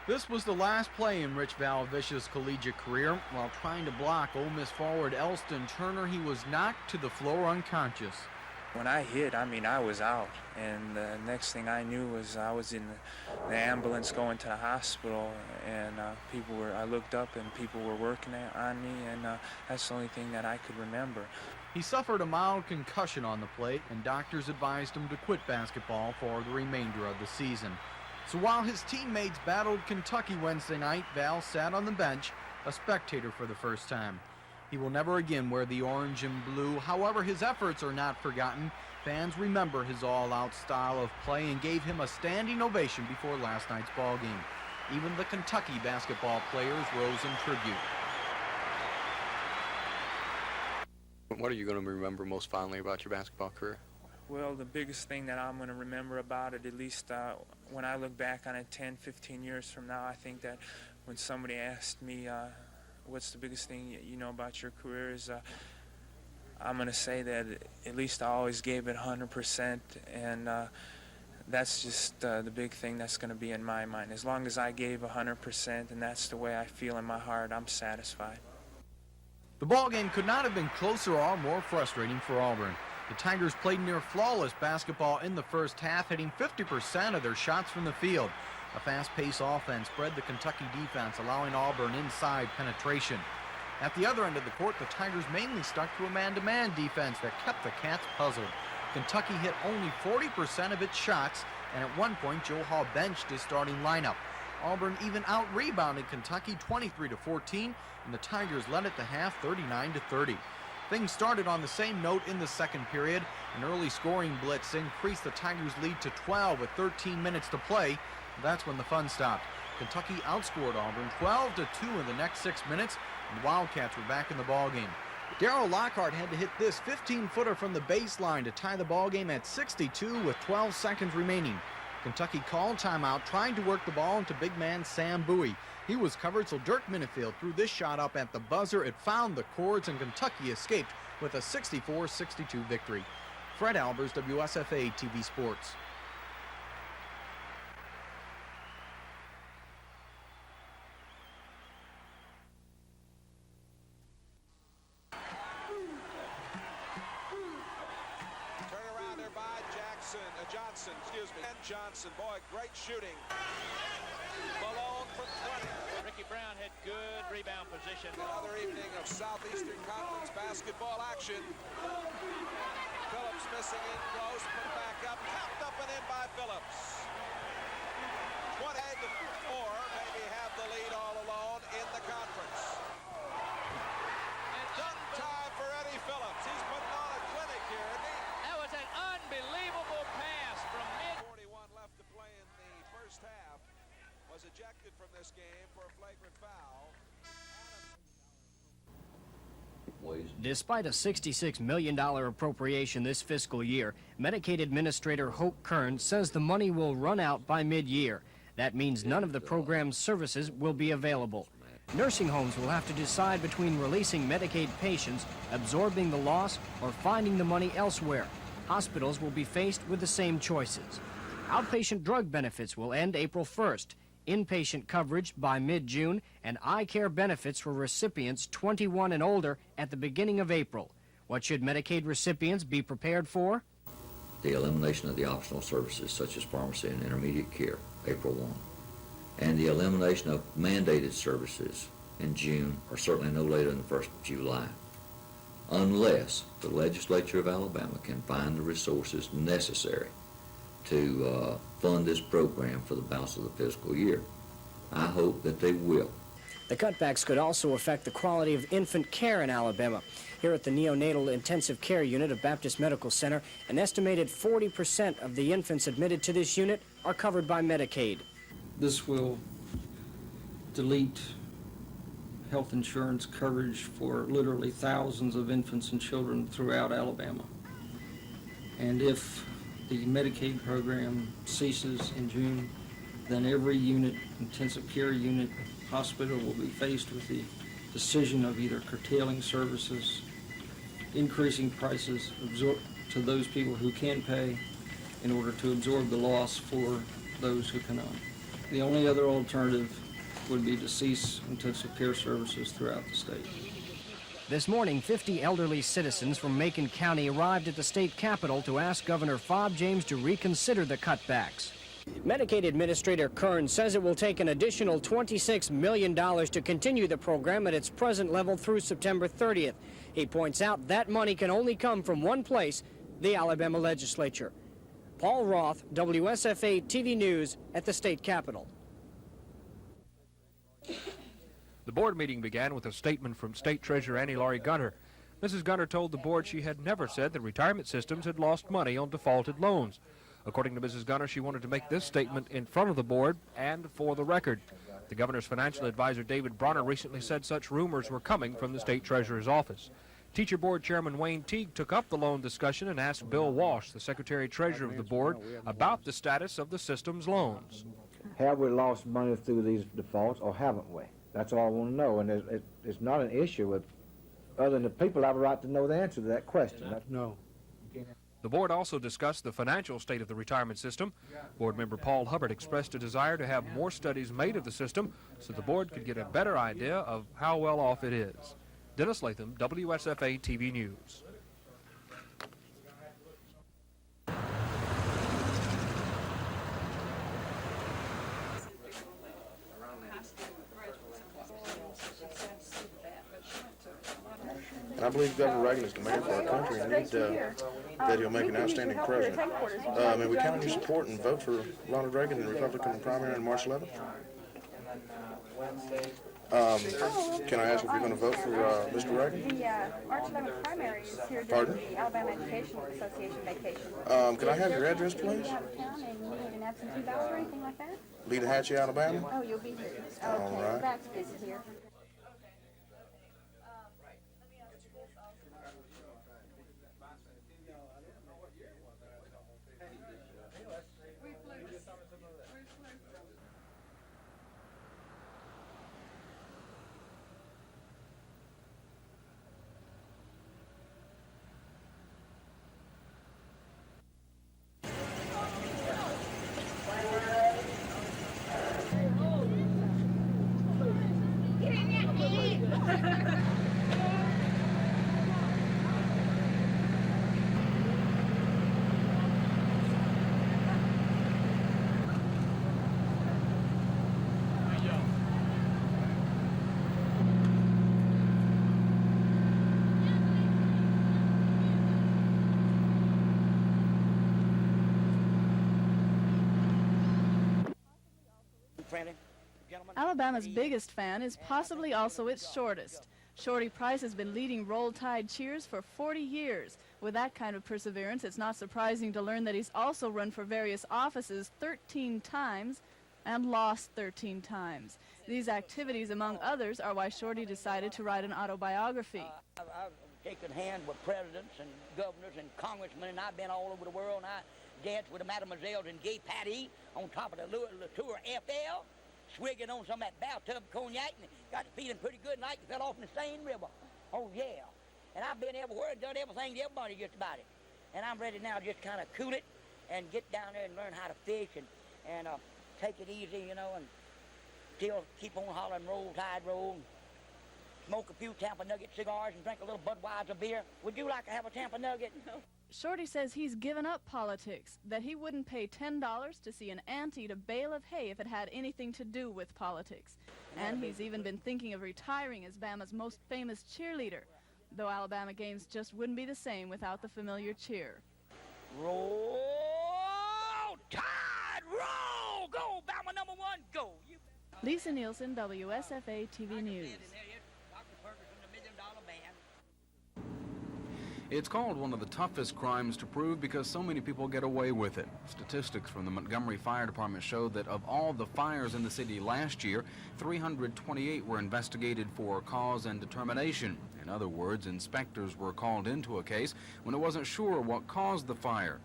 This was the last play in Rich Valvish's collegiate career. While trying to block Ole Miss forward Elston Turner, he was knocked to the floor unconscious. When I hit, I was out, and the next thing I knew was I was in the ambulance going to the hospital, and I looked up and people were working on me, and that's the only thing that I could remember. He suffered a mild concussion on the plate, and doctors advised him to quit basketball for the remainder of the season. So while his teammates battled Kentucky Wednesday night, Val sat on the bench, a spectator for the first time. He will never again wear the orange and blue. However, his efforts are not forgotten. Fans remember his all-out style of play and gave him a standing ovation before last night's ball game. Even the Kentucky basketball players rose in tribute. What are you going to remember most fondly about your basketball career? Well, the biggest thing that I'm going to remember about it, at least when I look back on it 10, 15 years from now, I think that when somebody asked me what's the biggest thing you know about your career is I'm going to say that at least I always gave it 100%, and that's just the big thing that's going to be in my mind. As long as I gave 100% and that's the way I feel in my heart, I'm satisfied. The ball game could not have been closer or more frustrating for Auburn. The Tigers played near flawless basketball in the first half, hitting 50% of their shots from the field. A fast-paced offense spread the Kentucky defense, allowing Auburn inside penetration. At the other end of the court, the Tigers mainly stuck to a man-to-man defense that kept the Cats puzzled. Kentucky hit only 40% of its shots, and at one point, Joe Hall benched his starting lineup. Auburn even out-rebounded Kentucky 23-14, and the Tigers led at the half 39-30. Things started on the same note in the second period. An early scoring blitz increased the Tigers' lead to 12 with 13 minutes to play. That's when the fun stopped. Kentucky outscored Auburn 12-2 in the next 6 minutes, and the Wildcats were back in the ballgame. Darryl Lockhart had to hit this 15-footer from the baseline to tie the ballgame at 62 with 12 seconds remaining. Kentucky called timeout, trying to work the ball into big man Sam Bowie. He was covered, so Dirk Minifield threw this shot up at the buzzer. It found the cords, and Kentucky escaped with a 64-62 victory. Fred Albers, WSFA TV Sports. Johnson, boy, great shooting. Malone from 20. Ricky Brown had good rebound position. Another evening of Southeastern Conference basketball action. Phillips missing in close, put back up, tapped up and in by Phillips. 20-4, maybe have the lead all alone in the conference. And done time for Eddie Phillips. He's putting on a clinic here, isn't he? That was an unbelievable pass from mid. 41 left to play in the first half. Was ejected from this game for a flagrant foul. Despite a $66 million appropriation this fiscal year, Medicaid Administrator Hope Kern says the money will run out by mid-year. That means none of the program's services will be available. Nursing homes will have to decide between releasing Medicaid patients, absorbing the loss, or finding the money elsewhere. Hospitals will be faced with the same choices. Outpatient drug benefits will end April 1st. Inpatient coverage by mid-June, and eye care benefits for recipients 21 and older at the beginning of April. What should Medicaid recipients be prepared for? The elimination of the optional services such as pharmacy and intermediate care, April 1. And the elimination of mandated services in June, or certainly no later than the 1st of July, unless the legislature of Alabama can find the resources necessary to fund this program for the balance of the fiscal year. I hope that they will. The cutbacks could also affect the quality of infant care in Alabama. Here at the Neonatal Intensive Care Unit of Baptist Medical Center, an estimated 40% of the infants admitted to this unit are covered by Medicaid. This will delete health insurance coverage for literally thousands of infants and children throughout Alabama. And if the Medicaid program ceases in June, then every unit, intensive care unit, hospital will be faced with the decision of either curtailing services, increasing prices to those people who can pay in order to absorb the loss for those who cannot. The only other alternative would be to cease intensive care services throughout the state. This morning, 50 elderly citizens from Macon County arrived at the state capitol to ask Governor Fob James to reconsider the cutbacks. Medicaid Administrator Kern says it will take an additional $26 million to continue the program at its present level through September 30th. He points out that money can only come from one place, the Alabama legislature. Paul Roth, WSFA TV News at the state capitol. The board meeting began with a statement from State Treasurer Annie Laurie Gunter. Mrs. Gunter told the board she had never said that retirement systems had lost money on defaulted loans. According to Mrs. Gunter, she wanted to make this statement in front of the board and for the record. The governor's financial advisor, David Bronner, recently said such rumors were coming from the state treasurer's office. Teacher Board Chairman Wayne Teague took up the loan discussion and asked Bill Walsh, the secretary-treasurer of the board, about the status of the system's loans. Have we lost money through these defaults, or haven't we? That's all I want to know, and it's not an issue with, other than the people have a right to know the answer to that question. No. The board also discussed the financial state of the retirement system. Board member Paul Hubbard expressed a desire to have more studies made of the system so the board could get a better idea of how well off it is. Dennis Latham, WSFA TV News. I believe Governor Reagan is the man for our country, and that he'll make an outstanding president. And we count on your support and vote for Ronald Reagan in the Republican primary on March 11th. Can I ask if you're going to vote for Mr. Reagan? The March 11th primary is here during the Alabama Education Association vacation. Can I have your address, please? Are you out of town and you need an absentee ballot or anything like that? Leaderhatchee, Alabama? Oh, you'll be here. Okay, All right. that's busy here. Alabama's biggest fan is possibly also its shortest. Shorty Price has been leading Roll Tide cheers for 40 years. With that kind of perseverance, it's not surprising to learn that he's also run for various offices 13 times and lost 13 times. These activities, among others, are why Shorty decided to write an autobiography. I've taken hand with presidents and governors and congressmen, and I've been all over the world, and I danced with the mademoiselles in Gay Patty on top of the Tour FL. Swigging on some of that bathtub cognac and got feeling pretty good like it fell off in the Seine River. Oh, yeah. And I've been everywhere and done everything to everybody just about it. And I'm ready now to just kind of cool it and get down there and learn how to fish and take it easy, you know, and still keep on hollering Roll Tide Roll. Smoke a few Tampa Nugget cigars and drink a little Budweiser beer. Would you like to have a Tampa Nugget? No. Shorty says he's given up politics, that he wouldn't pay $10 to see an ant eat a bale of hay if it had anything to do with politics. And he's even been thinking of retiring as Bama's most famous cheerleader, though Alabama games just wouldn't be the same without the familiar cheer. Roll Tide, roll! Go, Bama #1, go! Lisa Nielsen, WSFA TV News. It's called one of the toughest crimes to prove because so many people get away with it. Statistics from the Montgomery Fire Department show that of all the fires in the city last year, 328 were investigated for cause and determination. In other words, inspectors were called into a case when it wasn't sure what caused the fire.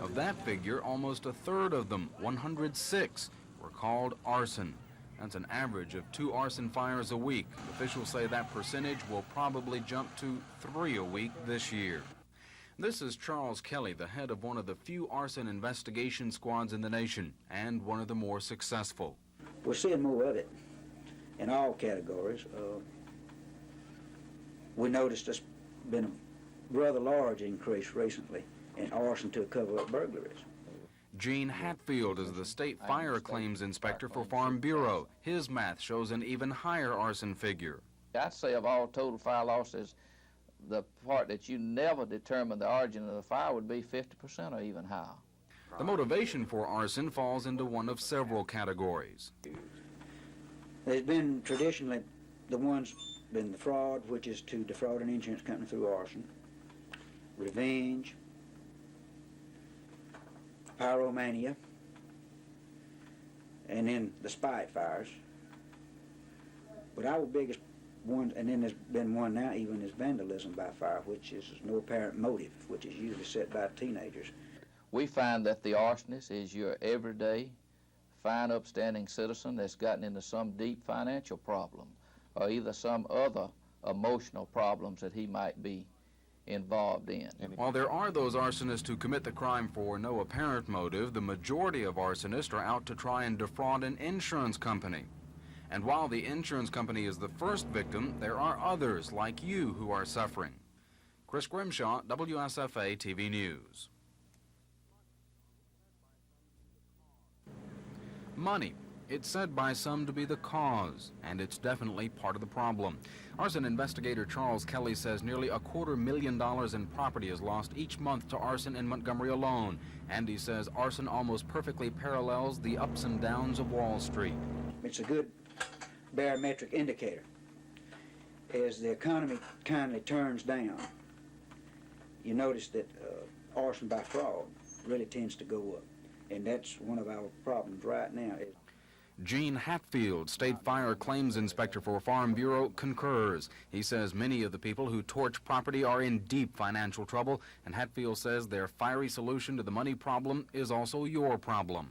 Of that figure, almost a third of them, 106, were called arson. That's an average of 2 arson fires a week. Officials say that percentage will probably jump to 3 a week this year. This is Charles Kelly, the head of one of the few arson investigation squads in the nation, and one of the more successful. We're seeing more of it in all categories. We noticed there's been a rather large increase recently in arson to cover up burglaries. Gene Hatfield is the state fire claims inspector for Farm Bureau. His math shows an even higher arson figure. I'd say of all total fire losses, the part that you never determine the origin of the fire would be 50% or even higher. The motivation for arson falls into one of several categories. There's been traditionally the fraud, which is to defraud an insurance company through arson, revenge, pyromania, and then the spite fires. But our biggest one, and then there's been one now even, is vandalism by fire, which is no apparent motive, which is usually set by teenagers. We find that the arsonist is your everyday, fine, upstanding citizen that's gotten into some deep financial problem or either some other emotional problems that he might be involved in. While there are those arsonists who commit the crime for no apparent motive, the majority of arsonists are out to try and defraud an insurance company. And while the insurance company is the first victim, there are others like you who are suffering. Chris Grimshaw, WSFA TV News. Money. It's said by some to be the cause, and it's definitely part of the problem. Arson investigator Charles Kelly says nearly $250,000 in property is lost each month to arson in Montgomery alone, and he says arson almost perfectly parallels the ups and downs of Wall Street. It's a good barometric indicator. As the economy kindly turns down, you notice that arson by fraud really tends to go up, and that's one of our problems right now. Gene Hatfield, state fire claims inspector for Farm Bureau, concurs. He says many of the people who torch property are in deep financial trouble, and Hatfield says their fiery solution to the money problem is also your problem.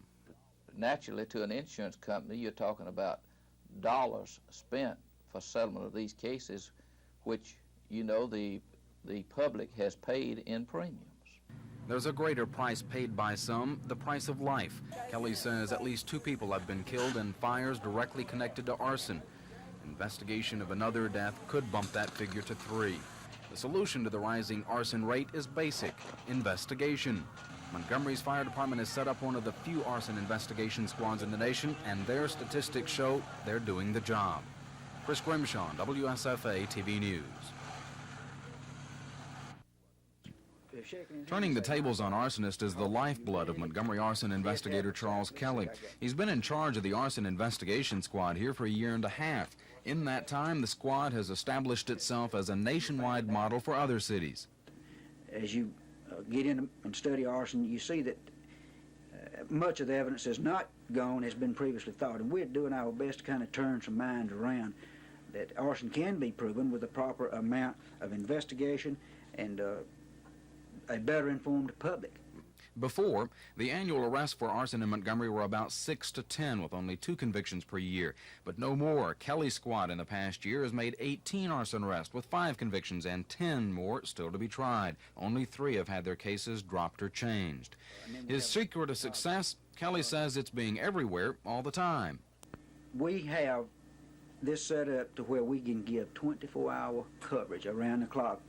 Naturally, to an insurance company, you're talking about dollars spent for settlement of these cases, which, you know, the public has paid in premiums. There's a greater price paid by some, the price of life. Kelly says at least 2 people have been killed in fires directly connected to arson. Investigation of another death could bump that figure to 3. The solution to the rising arson rate is basic: investigation. Montgomery's fire department has set up one of the few arson investigation squads in the nation, and their statistics show they're doing the job. Chris Grimshaw, WSFA TV News. Turning the tables on arsonists is the lifeblood of Montgomery arson investigator Charles Kelly. He's been in charge of the arson investigation squad here for a year and a half. In that time, the squad has established itself as a nationwide model for other cities. As you get in and study arson, you see that much of the evidence has not gone as been previously thought, and we're doing our best to kind of turn some minds around that arson can be proven with a proper amount of investigation and a better informed public. Before, the annual arrests for arson in Montgomery were about 6 to 10, with only 2 convictions per year. But no more. Kelly's squad in the past year has made 18 arson arrests with 5 convictions and 10 more still to be tried. Only 3 have had their cases dropped or changed. His secret of success, Kelly says it's being everywhere all the time. We have this set up to where we can give 24-hour coverage around the clock,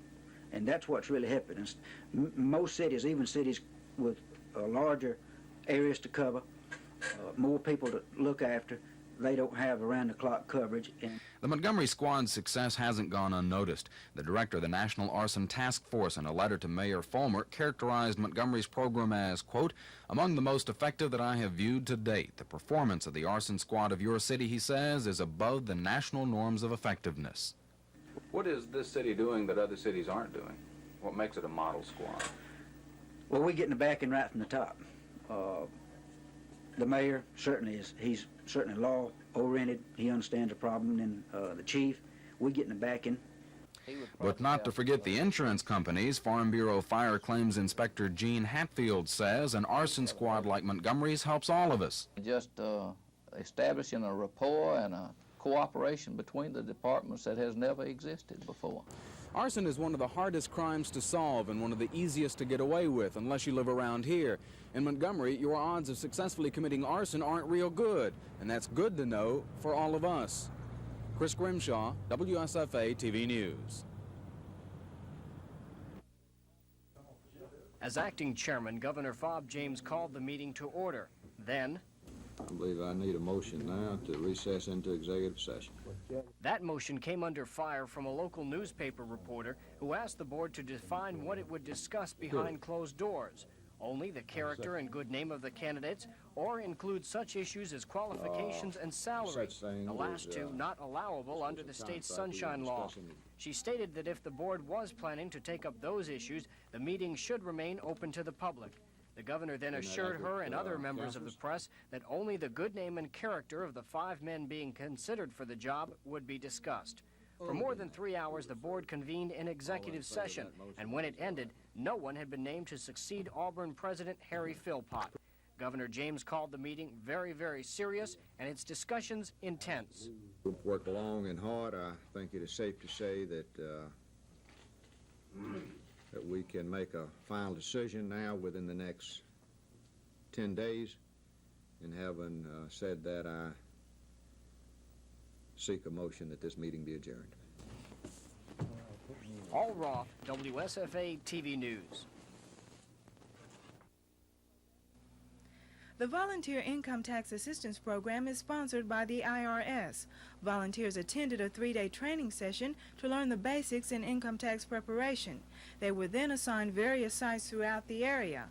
and that's what's really helping us. Most cities, even cities with larger areas to cover, more people to look after, they don't have around-the-clock coverage. And the Montgomery squad's success hasn't gone unnoticed. The director of the National Arson Task Force, in a letter to Mayor Fulmer, characterized Montgomery's program as, quote, among the most effective that I have viewed to date. The performance of the arson squad of your city, he says, is above the national norms of effectiveness. What is this city doing that other cities aren't doing? What makes it a model squad? Well, we're getting the backing right from the top. The mayor certainly is, he's certainly law-oriented. He understands the problem. And the chief, we're getting the backing. But not to forget the insurance companies. Farm Bureau Fire Claims Inspector Gene Hatfield says an arson squad like Montgomery's helps all of us. Just establishing a rapport and a cooperation between the departments that has never existed before. Arson is one of the hardest crimes to solve and one of the easiest to get away with unless you live around here. In Montgomery, your odds of successfully committing arson aren't real good, and that's good to know for all of us. Chris Grimshaw, WSFA TV News. As acting chairman, Governor Fob James called the meeting to order. Then, I believe I need a motion now to recess into executive session. that motion came under fire from a local newspaper reporter who asked the board to define what it would discuss behind closed doors. Only the character and good name of the candidates, or include such issues as qualifications and salary, the last two not allowable under the state's sunshine law. She stated that if the board was planning to take up those issues, the meeting should remain open to the public. The governor then assured her and other members of the press that only the good name and character of the 5 men being considered for the job would be discussed. For more than 3 hours, the board convened an executive session, and when it ended, no one had been named to succeed Auburn President Harry Philpott. Governor James called the meeting very, very serious and its discussions intense. We've worked long and hard. I think it is safe to say that that we can make a final decision now within the next 10 days. And having said that, I seek a motion that this meeting be adjourned. All Raw, WSFA TV News. The Volunteer Income Tax Assistance Program is sponsored by the IRS. Volunteers attended a 3-day training session to learn the basics in income tax preparation. They were then assigned various sites throughout the area.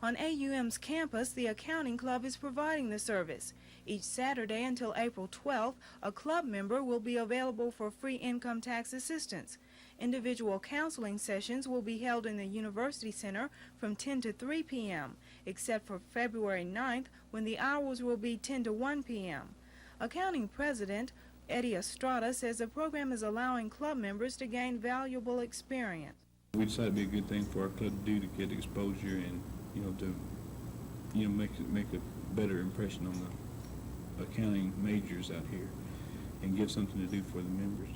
On AUM's campus, the accounting club is providing the service. Each Saturday until April 12th, a club member will be available for free income tax assistance. Individual counseling sessions will be held in the University Center from 10 to 3 p.m., except for February 9th, when the hours will be 10 to 1 p.m. Accounting President Eddie Estrada says the program is allowing club members to gain valuable experience. We decided it'd be a good thing for our club to do to get exposure and, make a better impression on the accounting majors out here and give something to do for the members.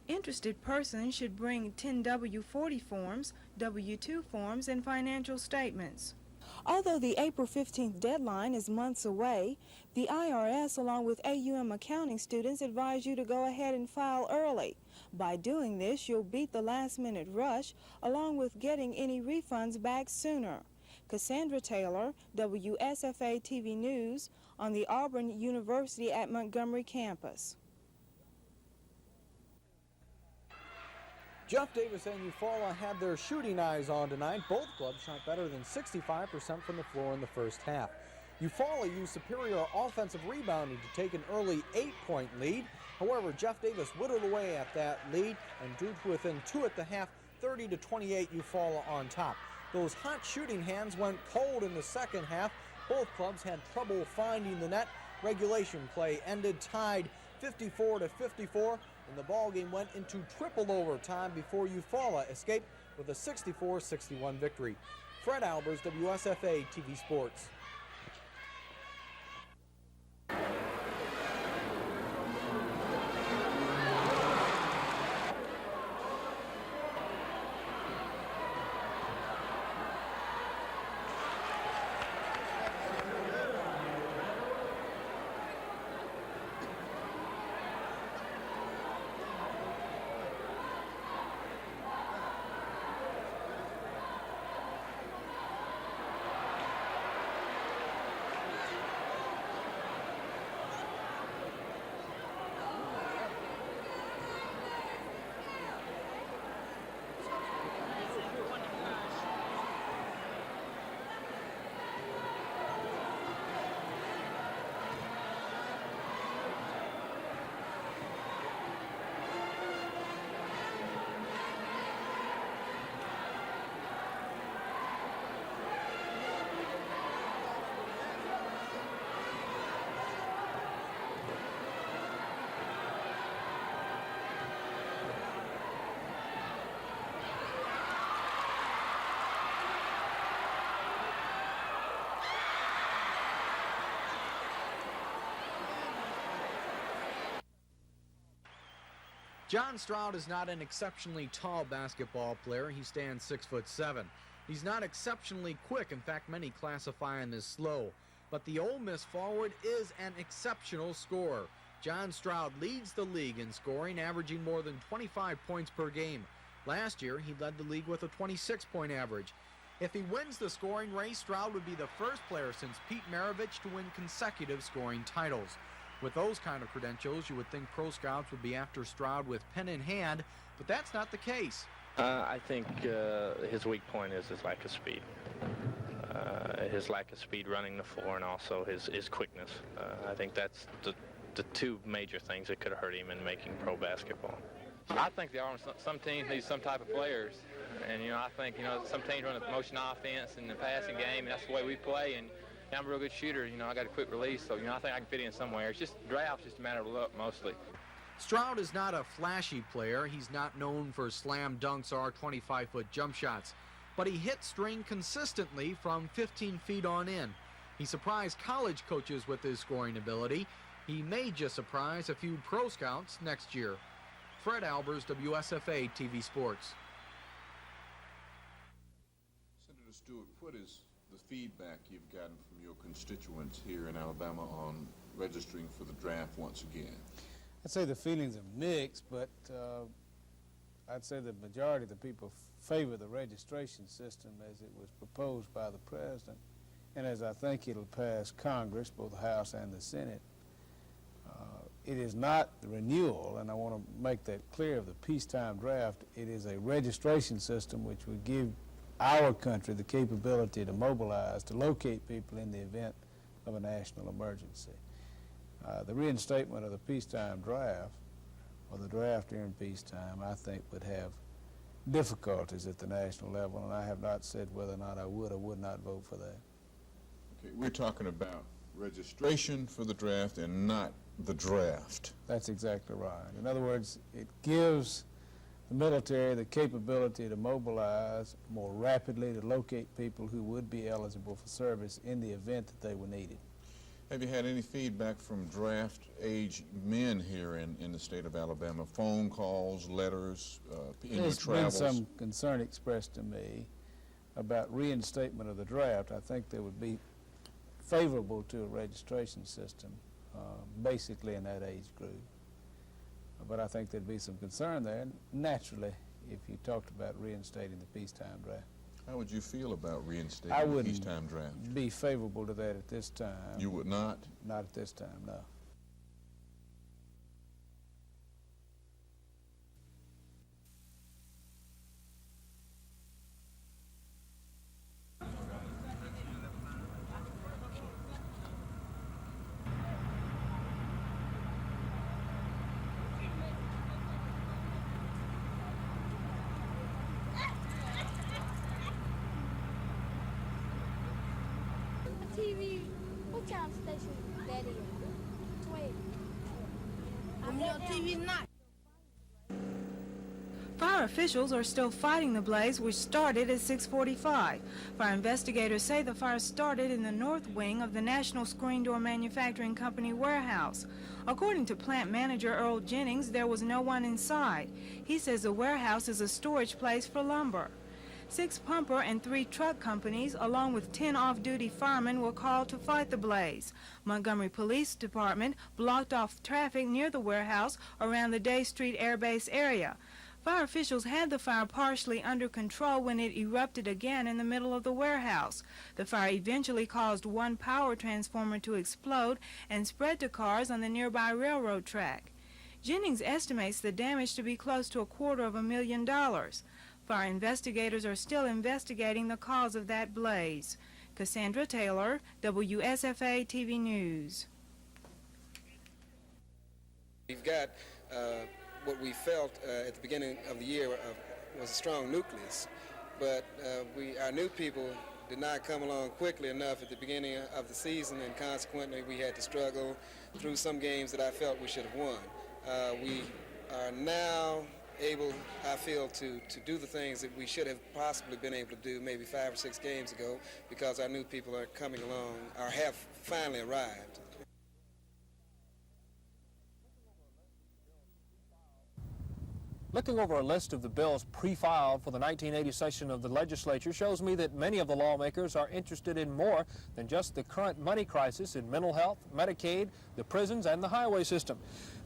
Interested persons should bring 10 W-40 forms, W-2 forms, and financial statements. Although the April 15th deadline is months away, the IRS, along with AUM accounting students, advise you to go ahead and file early. By doing this, you'll beat the last-minute rush, along with getting any refunds back sooner. Cassandra Taylor, WSFA TV News, on the Auburn University at Montgomery campus. Jeff Davis and Eufaula had their shooting eyes on tonight. Both clubs shot better than 65% from the floor in the first half. Eufaula used superior offensive rebounding to take an early 8-point lead. However, Jeff Davis whittled away at that lead and drew to within 2 at the half, 30-28 Eufaula on top. Those hot shooting hands went cold in the second half. Both clubs had trouble finding the net. Regulation play ended tied 54-54. And the ball game went into triple overtime before Eufaula escaped with a 64-61 victory. Fred Albers, WSFA TV Sports. John Stroud is not an exceptionally tall basketball player. He stands 6'7". He's not exceptionally quick. In fact, many classify him as slow. But the Ole Miss forward is an exceptional scorer. John Stroud leads the league in scoring, averaging more than 25 points per game. Last year, he led the league with a 26-point average. If he wins the scoring race, Stroud would be the first player since Pete Maravich to win consecutive scoring titles. With those kind of credentials, you would think pro scouts would be after Stroud with pen in hand, but that's not the case. I think his weak point is his lack of speed. His lack of speed running the floor, and also his quickness. I think that's the two major things that could have hurt him in making pro basketball. I think some teams need some type of players, and I think some teams run a motion offense in the passing game, and that's the way we play. And I'm a real good shooter. I got a quick release, so I think I can fit in somewhere. It's just draft's just a matter of luck mostly. Stroud is not a flashy player. He's not known for slam dunks or 25-foot jump shots, but he hits string consistently from 15 feet on in. He surprised college coaches with his scoring ability. He may just surprise a few pro scouts next year. Fred Albers, WSFA TV Sports. Senator Stewart, what is the feedback you've gotten from your constituents here in Alabama on registering for the draft once again? I'd say the feelings are mixed, but I'd say the majority of the people favor the registration system as it was proposed by the president, and as I think it'll pass Congress, both the House and the Senate. It is not the renewal, and I want to make that clear, of the peacetime draft. It is a registration system which would give our country the capability to mobilize, to locate people in the event of a national emergency. The reinstatement of the peacetime draft, or the draft during peacetime, I think would have difficulties at the national level, and I have not said whether or not I would or would not vote for that. Okay, we're talking about registration for the draft and not the draft. That's exactly right. In other words, it gives the military the capability to mobilize more rapidly, to locate people who would be eligible for service in the event that they were needed. Have you had any feedback from draft-age men here in the state of Alabama? Phone calls, letters, in your travels? There's been some concern expressed to me about reinstatement of the draft. I think they would be favorable to a registration system, basically in that age group. But I think there'd be some concern there, naturally, if you talked about reinstating the peacetime draft. How would you feel about reinstating I the wouldn't peacetime draft? be favorable to that at this time. You would not? Not at this time, no. TV, what time station that is? 12. I'm on TV not. Fire officials are still fighting the blaze, which started at 6:45. Fire investigators say the fire started in the north wing of the National Screen Door Manufacturing Company warehouse. According to plant manager Earl Jennings, there was no one inside. He says the warehouse is a storage place for lumber. 6 pumper and 3 truck companies, along with 10 off-duty firemen, were called to fight the blaze. Montgomery Police Department blocked off traffic near the warehouse around the Day Street Air Base area. Fire officials had the fire partially under control when it erupted again in the middle of the warehouse. The fire eventually caused one power transformer to explode and spread to cars on the nearby railroad track. Jennings estimates the damage to be close to $250,000. Fire investigators are still investigating the cause of that blaze. Cassandra Taylor, WSFA TV News. We've got what we felt at the beginning of the year was a strong nucleus, but our new people did not come along quickly enough at the beginning of the season, and consequently we had to struggle through some games that I felt we should have won. We are now able, I feel, to do the things that we should have possibly been able to do maybe 5 or 6 games ago, because our new people are coming along, or have finally arrived. Looking over a list of the bills pre-filed for the 1980 session of the legislature shows me that many of the lawmakers are interested in more than just the current money crisis in mental health, Medicaid, the prisons, and the highway system.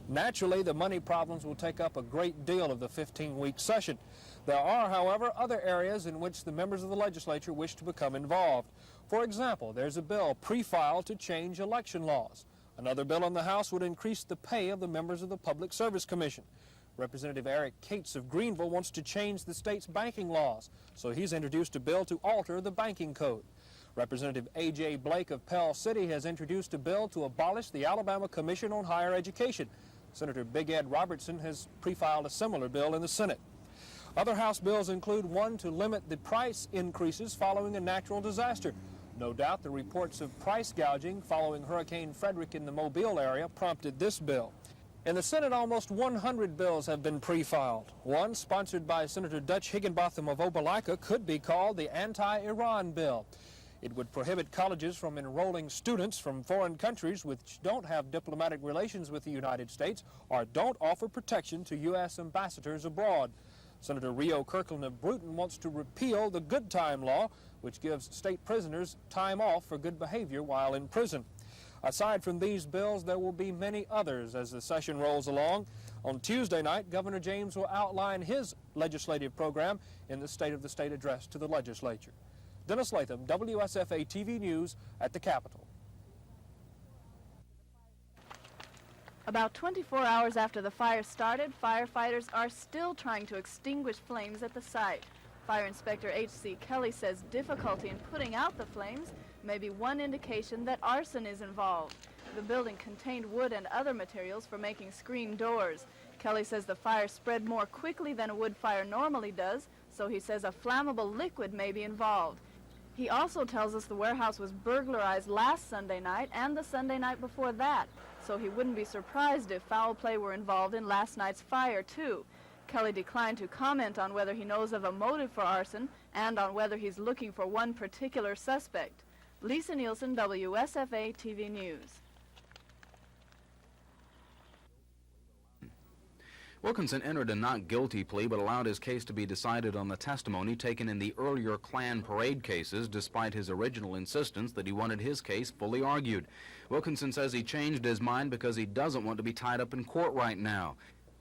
Naturally, the money problems will take up a great deal of the 15-week session. There are, however, other areas in which the members of the legislature wish to become involved. For example, there's a bill pre-filed to change election laws. Another bill in the House would increase the pay of the members of the Public Service Commission. Representative Eric Cates of Greenville wants to change the state's banking laws, so he's introduced a bill to alter the banking code. Representative A.J. Blake of Pell City has introduced a bill to abolish the Alabama Commission on Higher Education. Senator Big Ed Robertson has pre-filed a similar bill in the Senate. Other House bills include one to limit the price increases following a natural disaster. No doubt the reports of price gouging following Hurricane Frederick in the Mobile area prompted this bill. In the Senate, almost 100 bills have been pre-filed. One, sponsored by Senator Dutch Higginbotham of Opelika, could be called the Anti-Iran Bill. It would prohibit colleges from enrolling students from foreign countries which don't have diplomatic relations with the United States or don't offer protection to U.S. ambassadors abroad. Senator Rio Kirkland of Bruton wants to repeal the good time law, which gives state prisoners time off for good behavior while in prison. Aside from these bills, there will be many others as the session rolls along. On Tuesday night, Governor James will outline his legislative program in the State of the State address to the legislature. Dennis Latham, WSFA TV News at the Capitol. About 24 hours after the fire started, firefighters are still trying to extinguish flames at the site. Fire Inspector H.C. Kelly says difficulty in putting out the flames may be one indication that arson is involved. The building contained wood and other materials for making screen doors. Kelly says the fire spread more quickly than a wood fire normally does, so he says a flammable liquid may be involved. He also tells us the warehouse was burglarized last Sunday night and the Sunday night before that, so he wouldn't be surprised if foul play were involved in last night's fire, too. Kelly declined to comment on whether he knows of a motive for arson and on whether he's looking for one particular suspect. Lisa Nielsen, WSFA TV News. Wilkinson entered a not guilty plea but allowed his case to be decided on the testimony taken in the earlier Klan parade cases, despite his original insistence that he wanted his case fully argued. Wilkinson says he changed his mind because he doesn't want to be tied up in court right now.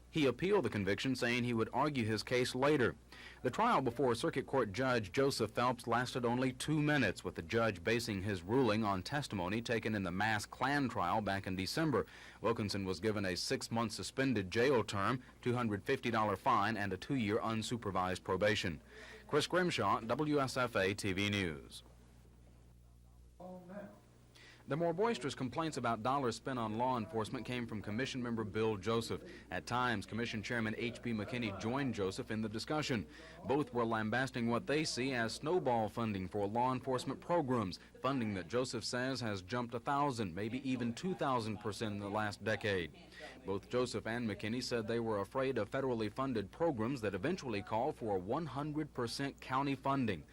He appealed the conviction, saying he would argue his case later. The trial before Circuit Court Judge Joseph Phelps lasted only 2 minutes, with the judge basing his ruling on testimony taken in the mass Klan trial back in December. Wilkinson was given a 6-month suspended jail term, $250 fine, and a 2-year unsupervised probation. Chris Grimshaw, WSFA TV News. The more boisterous complaints about dollars spent on law enforcement came from Commission member Bill Joseph. At times, Commission Chairman H.B. McKinney joined Joseph in the discussion. Both were lambasting what they see as snowball funding for law enforcement programs, funding that Joseph says has jumped 1,000, maybe even 2,000% in the last decade. Both Joseph and McKinney said they were afraid of federally funded programs that eventually call for 100% county funding.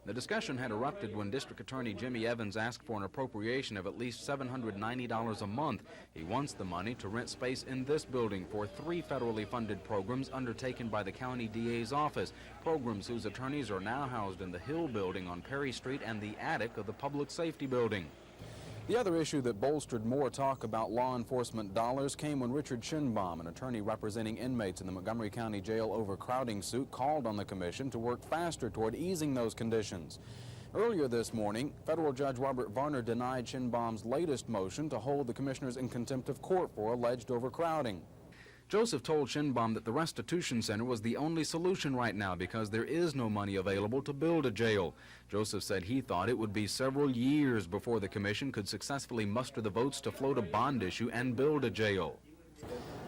The discussion had erupted when District Attorney Jimmy Evans asked for an appropriation of at least $790 a month. He wants the money to rent space in this building for 3 federally funded programs undertaken by the county DA's office, programs whose attorneys are now housed in the Hill building on Perry Street and the attic of the Public Safety building. The other issue that bolstered more talk about law enforcement dollars came when Richard Schinbaum, an attorney representing inmates in the Montgomery County Jail overcrowding suit, called on the commission to work faster toward easing those conditions. Earlier this morning, federal judge Robert Varner denied Schinbaum's latest motion to hold the commissioners in contempt of court for alleged overcrowding. Joseph told Schinbaum that the restitution center was the only solution right now because there is no money available to build a jail. Joseph said he thought it would be several years before the commission could successfully muster the votes to float a bond issue and build a jail.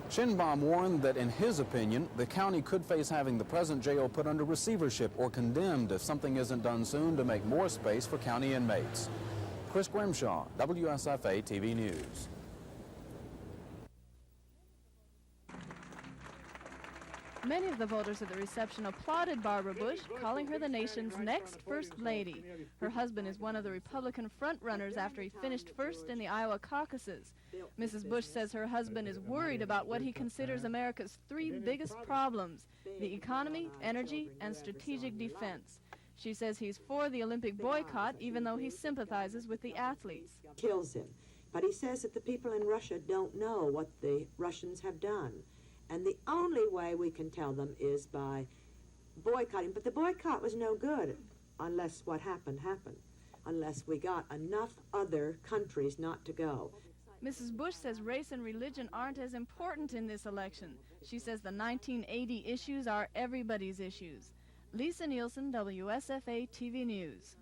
Schinbaum warned that, in his opinion, the county could face having the present jail put under receivership or condemned if something isn't done soon to make more space for county inmates. Chris Grimshaw, WSFA TV News. Many of the voters at the reception applauded Barbara Bush, calling her the nation's next First Lady. Her husband is one of the Republican frontrunners after he finished first in the Iowa caucuses. Mrs. Bush says her husband is worried about what he considers America's three biggest problems: the economy, energy, and strategic defense. She says he's for the Olympic boycott, even though he sympathizes with the athletes. Kills him. But he says that the people in Russia don't know what the Russians have done. And the only way we can tell them is by boycotting. But the boycott was no good unless what happened, unless we got enough other countries not to go. Mrs. Bush says race and religion aren't as important in this election. She says the 1980 issues are everybody's issues. Lisa Nielsen, WSFA TV News.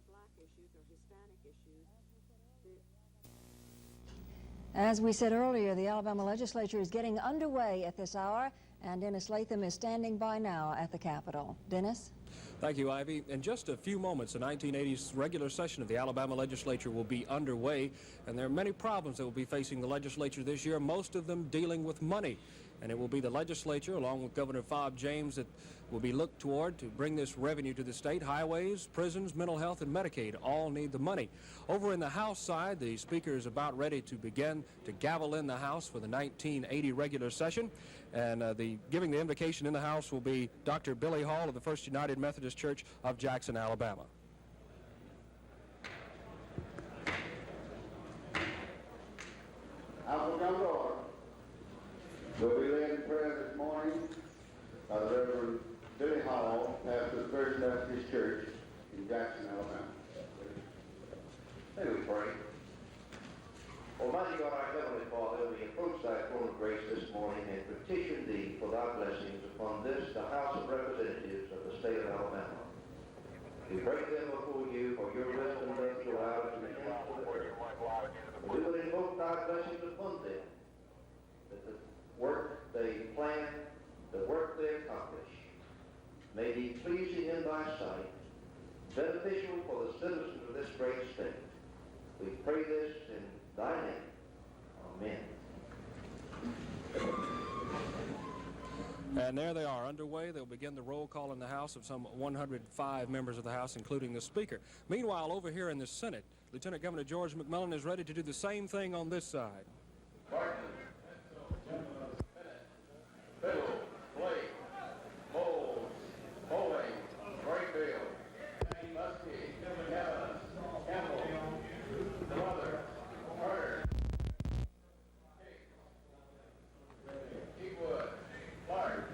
As we said earlier, the Alabama legislature is getting underway at this hour, and Dennis Latham is standing by now at the Capitol. Dennis? Thank you, Ivy. In just a few moments, the 1980s regular session of the Alabama legislature will be underway, and there are many problems that will be facing the legislature this year, most of them dealing with money. And it will be the legislature, along with Governor Fob James, that will be looked toward to bring this revenue to the state. Highways, prisons, mental health, and Medicaid all need the money. Over in the House side, the Speaker is about ready to begin to gavel in the House for the 1980 regular session. And giving the invocation in the House will be Dr. Billy Hall of the First United Methodist Church of Jackson, Alabama. We'll be led in prayer this morning by the Reverend Billy Hall, pastor of the First Methodist Church in Jackson, Alabama. May we pray. Almighty God, our Heavenly Father, we approach thy throne of grace this morning and petition thee for thy blessings upon this, the House of Representatives of the state of Alabama. We bring them before you for your wisdom thus allowed to be for the earth. We would invoke thy blessings upon them, that the work they plan, the work they accomplish, may be pleasing in thy sight, beneficial for the citizens of this great state. We pray this in thy name. Amen. And there they are, underway. They'll begin the roll call in the House of some 105 members of the House, including the Speaker. Meanwhile, over here in the Senate, Lieutenant Governor George McMillan is ready to do the same thing on this side. Bill, Blake, Bowles, Bowling, Grayfield, Muskie, Evans, Campbell, Brother, Carter, Eatwood, Clark,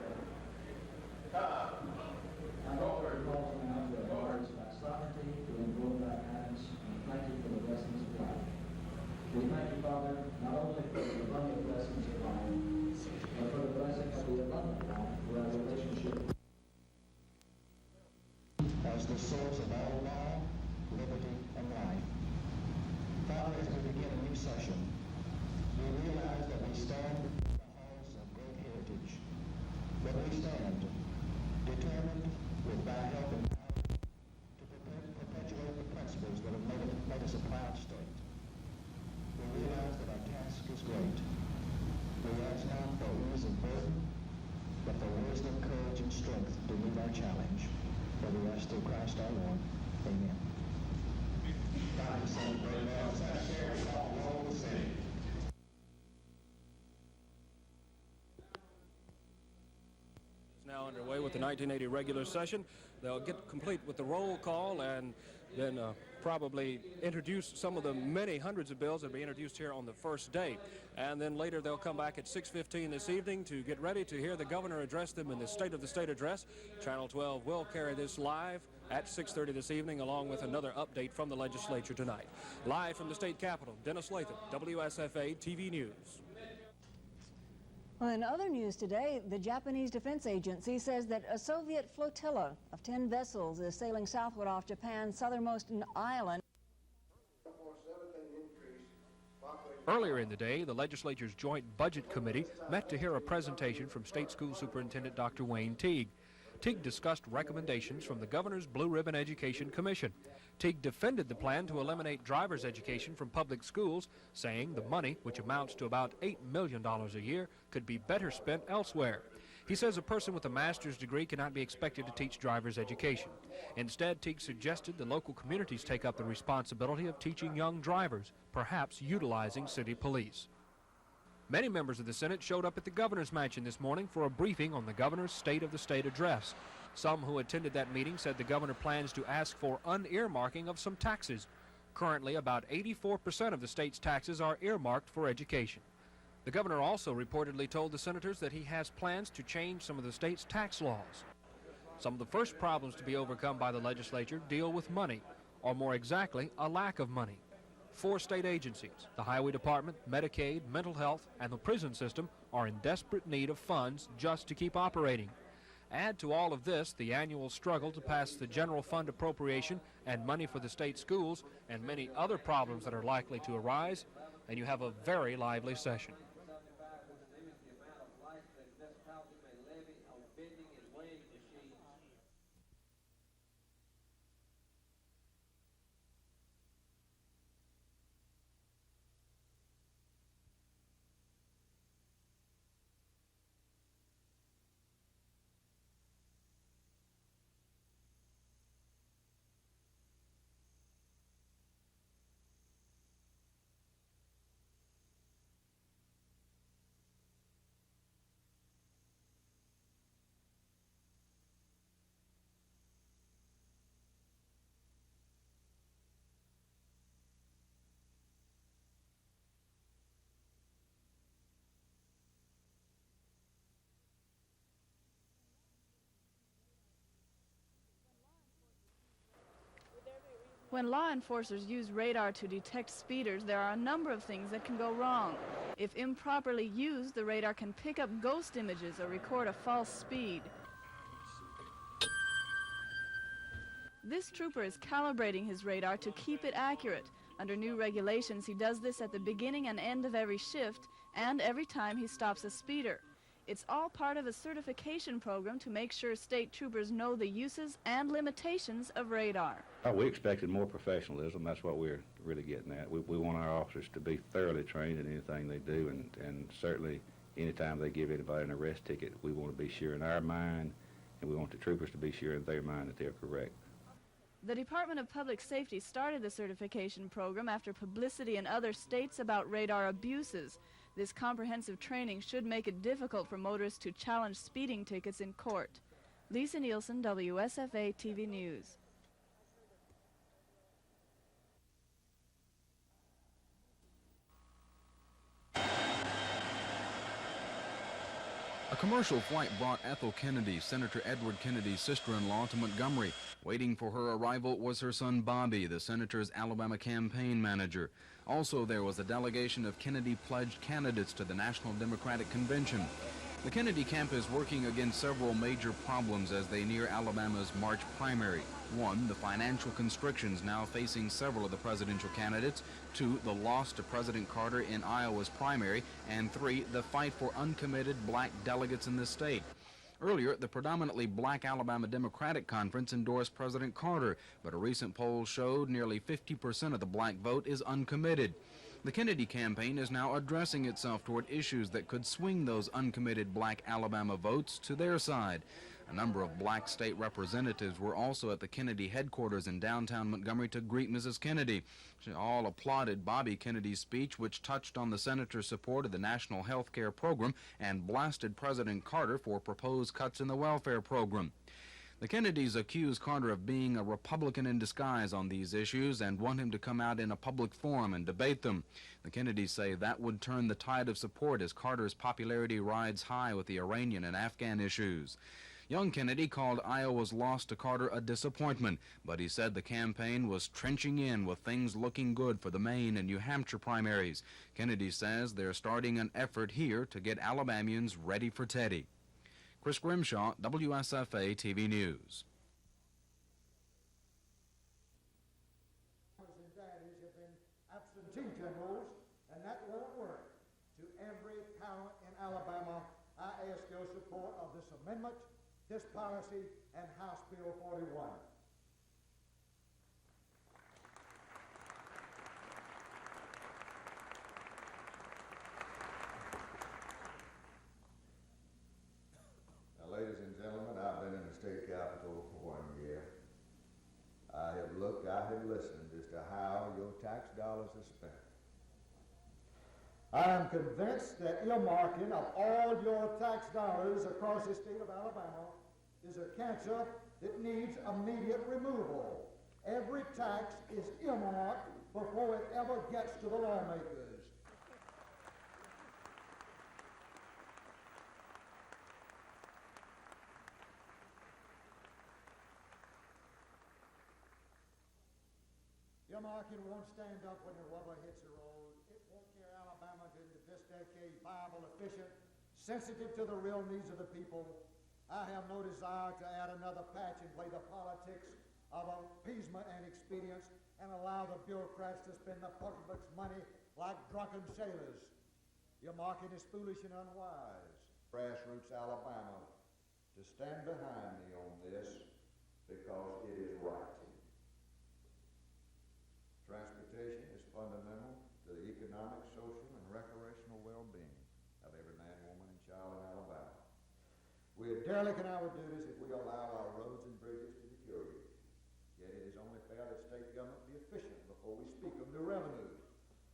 Cobb, Goldberg. Sovereignty to invoke thy hands, and thank you for the blessings of life. We thank you, Father, not only for the abundant blessings of life, but for the blessing of the abundant life for our relationship as the source of all law, liberty, and life. Father, as we begin a new session, we realize that we stand in the halls of great heritage, but we stand determined with thy help and power to perpetuate the principles that have made us a proud state. We realize that our task is great. We ask not for ease and burden, but for wisdom, courage, and strength to meet our challenge. For we ask through Christ our Lord. Amen. God, celebrate now as I share with all the city. It's now underway with the 1980 regular session. They'll get complete with the roll call and then probably introduce some of the many hundreds of bills that will be introduced here on the first day. And then later they'll come back at 6:15 this evening to get ready to hear the governor address them in the State of the State address. Channel 12 will carry this live at 6:30 this evening, along with another update from the legislature tonight. Live from the state capitol, Dennis Latham, WSFA TV News. Well, in other news today, the Japanese Defense Agency says that a Soviet flotilla of 10 vessels is sailing southward off Japan's southernmost island. Earlier in the day, the legislature's Joint Budget Committee met to hear a presentation from State School Superintendent Dr. Wayne Teague. Teague discussed recommendations from the Governor's Blue Ribbon Education Commission. Teague defended the plan to eliminate driver's education from public schools, saying the money, which amounts to about $8 million a year, could be better spent elsewhere. He says a person with a master's degree cannot be expected to teach driver's education. Instead, Teague suggested the local communities take up the responsibility of teaching young drivers, perhaps utilizing city police. Many members of the Senate showed up at the governor's mansion this morning for a briefing on the governor's State of the State address. Some who attended that meeting said the governor plans to ask for unearmarking of some taxes. Currently, about 84% of the state's taxes are earmarked for education. The governor also reportedly told the senators that he has plans to change some of the state's tax laws. Some of the first problems to be overcome by the legislature deal with money, or more exactly, a lack of money. 4 state agencies, the Highway Department, Medicaid, Mental Health, and the prison system, are in desperate need of funds just to keep operating. Add to all of this the annual struggle to pass the general fund appropriation and money for the state schools and many other problems that are likely to arise, and you have a very lively session. When law enforcers use radar to detect speeders, there are a number of things that can go wrong. If improperly used, the radar can pick up ghost images or record a false speed. This trooper is calibrating his radar to keep it accurate. Under new regulations, he does this at the beginning and end of every shift and every time he stops a speeder. It's all part of a certification program to make sure state troopers know the uses and limitations of radar. We expected more professionalism. That's what we're really getting at. We want our officers to be thoroughly trained in anything they do, and certainly anytime they give anybody an arrest ticket, we want to be sure in our mind, and we want the troopers to be sure in their mind that they're correct. The Department of Public Safety started the certification program after publicity in other states about radar abuses. This comprehensive training should make it difficult for motorists to challenge speeding tickets in court. Lisa Nielsen, WSFA TV News. A commercial flight brought Ethel Kennedy, Senator Edward Kennedy's sister-in-law, to Montgomery. Waiting for her arrival was her son Bobby, the senator's Alabama campaign manager. Also there was a delegation of Kennedy-pledged candidates to the National Democratic Convention. The Kennedy camp is working against several major problems as they near Alabama's March primary. 1, the financial constrictions now facing several of the presidential candidates. 2, the loss to President Carter in Iowa's primary. And 3, the fight for uncommitted black delegates in this state. Earlier, the predominantly black Alabama Democratic Conference endorsed President Carter, but a recent poll showed nearly 50% of the black vote is uncommitted. The Kennedy campaign is now addressing itself toward issues that could swing those uncommitted black Alabama votes to their side. A number of black state representatives were also at the Kennedy headquarters in downtown Montgomery to greet Mrs. Kennedy. They all applauded Bobby Kennedy's speech, which touched on the senator's support of the national health care program and blasted President Carter for proposed cuts in the welfare program. The Kennedys accuse Carter of being a Republican in disguise on these issues and want him to come out in a public forum and debate them. The Kennedys say that would turn the tide of support as Carter's popularity rides high with the Iranian and Afghan issues. Young Kennedy called Iowa's loss to Carter a disappointment, but he said the campaign was trenching in with things looking good for the Maine and New Hampshire primaries. Kennedy says they're starting an effort here to get Alabamians ready for Teddy. Chris Grimshaw, WSFA TV News. Have been absentee generals, and that won't work. To every parent in Alabama, I ask your support of this amendment, this policy, and House Bill 41. tax dollars are spent. I am convinced that earmarking of all your tax dollars across the state of Alabama is a cancer that needs immediate removal. Every tax is earmarked before it ever gets to the lawmakers. Earmarking won't stand up when the rubber hits the road. It won't carry Alabama into this decade viable, efficient, sensitive to the real needs of the people. I have no desire to add another patch and play the politics of appeasement and expedience and allow the bureaucrats to spend the public's money like drunken sailors. Earmarking is foolish and unwise. Grassroots Alabama to stand behind me on this because it is right. Transportation is fundamental to the economic, social, and recreational well-being of every man, woman, and child in Alabama. We are derelict in our duties if we allow our roads and bridges to deteriorate. Yet it is only fair that state government be efficient before we speak of new revenues.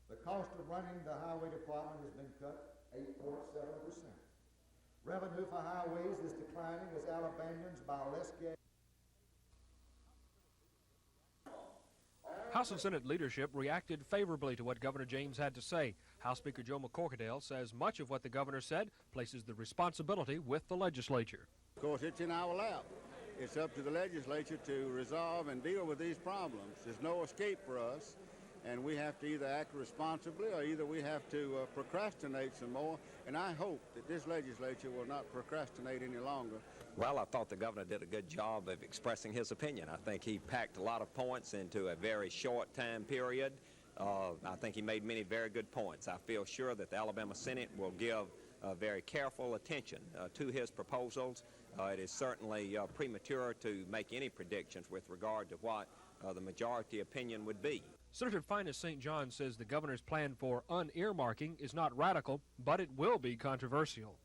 The cost of running the highway department has been cut 8.7%. Revenue for highways is declining as Alabamians buy less gas. House and Senate leadership reacted favorably to what Governor James had to say. House Speaker Joe McCorkadale says much of what the governor said places the responsibility with the legislature. Of course, it's in our lap. It's up to the legislature to resolve and deal with these problems. There's no escape for us, and we have to either act responsibly or either we have to procrastinate some more, and I hope that this legislature will not procrastinate any longer. Well, I thought the governor did a good job of expressing his opinion. I think he packed a lot of points into a very short time period. I think he made many very good points. I feel sure that the Alabama Senate will give very careful attention to his proposals. It is certainly premature to make any predictions with regard to what the majority opinion would be. Senator Finus St. John says the governor's plan for unearmarking is not radical, but it will be controversial.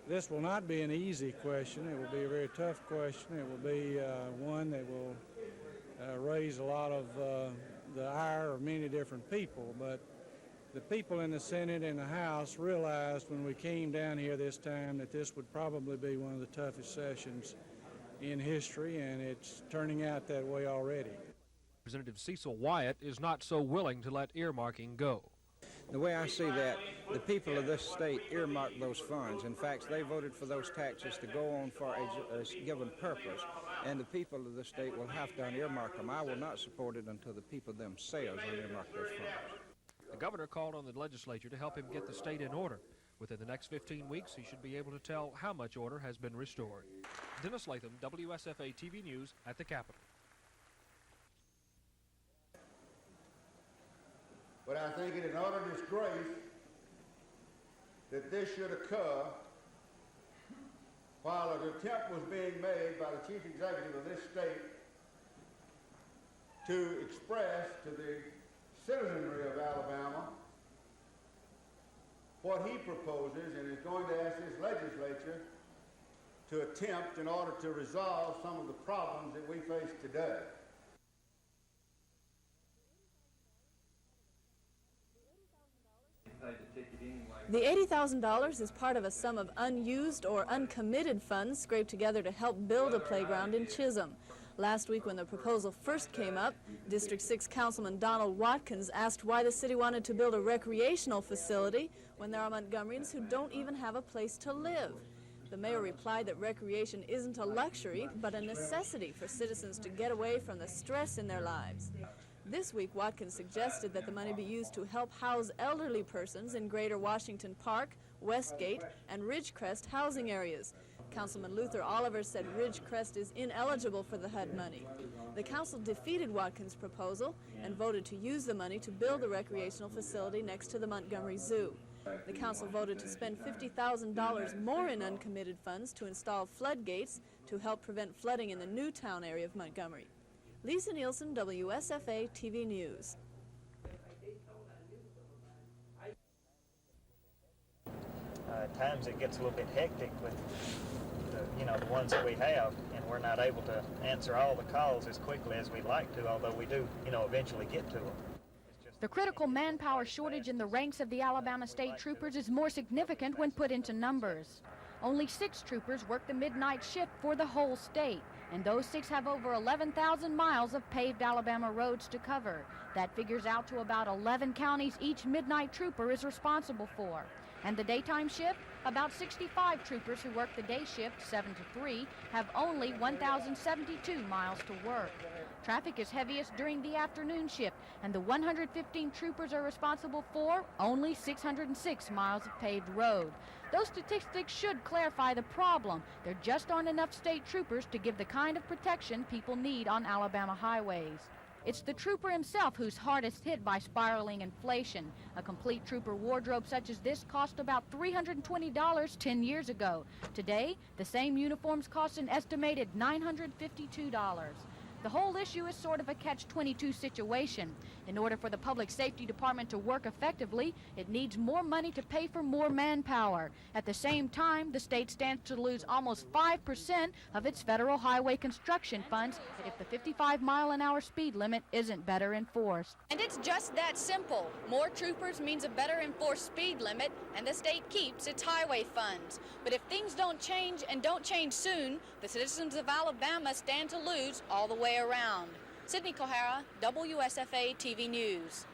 This will not be an easy question. It will be a very tough question. It will be one that will raise a lot of the ire of many different people. But the people in the Senate and the House realized when we came down here this time that this would probably be one of the toughest sessions in history, and it's turning out that way already. Representative Cecil Wyatt is not so willing to let earmarking go. The way I see that, the people of this state earmarked those funds. In fact, they voted for those taxes to go on for a given purpose, and the people of the state will have to unearmark them. I will not support it until the people themselves unearmark those funds. The governor called on the legislature to help him get the state in order. Within the next 15 weeks, he should be able to tell how much order has been restored. Dennis Latham, WSFA TV News at the Capitol. But I think it is an utter disgrace that this should occur while an attempt was being made by the chief executive of this state to express to the citizenry of Alabama what he proposes and is going to ask this legislature to attempt in order to resolve some of the problems that we face today. The $80,000 is part of a sum of unused or uncommitted funds scraped together to help build a playground in Chisholm. Last week when the proposal first came up, District 6 Councilman Donald Watkins asked why the city wanted to build a recreational facility when there are Montgomeryans who don't even have a place to live. The mayor replied that recreation isn't a luxury, but a necessity for citizens to get away from the stress in their lives. This week, Watkins suggested that the money be used to help house elderly persons in Greater Washington Park, Westgate, and Ridgecrest housing areas. Councilman Luther Oliver said Ridgecrest is ineligible for the HUD money. The council defeated Watkins' proposal and voted to use the money to build a recreational facility next to the Montgomery Zoo. The council voted to spend $50,000 more in uncommitted funds to install floodgates to help prevent flooding in the Newtown area of Montgomery. Lisa Nielsen, WSFA TV News. At times it gets a little bit hectic with the ones that we have, and we're not able to answer all the calls as quickly as we'd like to, although we do, eventually get to them. The critical manpower shortage in the ranks of the Alabama State Troopers is more significant when put into numbers. Only 6 troopers work the midnight shift for the whole state, and those 6 have over 11,000 miles of paved Alabama roads to cover. That figures out to about 11 counties each midnight trooper is responsible for. And the daytime shift, about 65 troopers who work the day shift, 7 to 3, have only 1,072 miles to work. Traffic is heaviest during the afternoon shift, and the 115 troopers are responsible for only 606 miles of paved road. Those statistics should clarify the problem. There just aren't enough state troopers to give the kind of protection people need on Alabama highways. It's the trooper himself who's hardest hit by spiraling inflation. A complete trooper wardrobe such as this cost about $320 10 years ago. Today, the same uniforms cost an estimated $952. The whole issue is sort of a catch-22 situation. In order for the Public Safety Department to work effectively, it needs more money to pay for more manpower. At the same time, the state stands to lose almost 5% of its federal highway construction funds if the 55-mile-an-hour speed limit isn't better enforced. And it's just that simple. More troopers means a better enforced speed limit, and the state keeps its highway funds. But if things don't change, and don't change soon, the citizens of Alabama stand to lose all the way around. Sydney Kohara, WSFA TV News.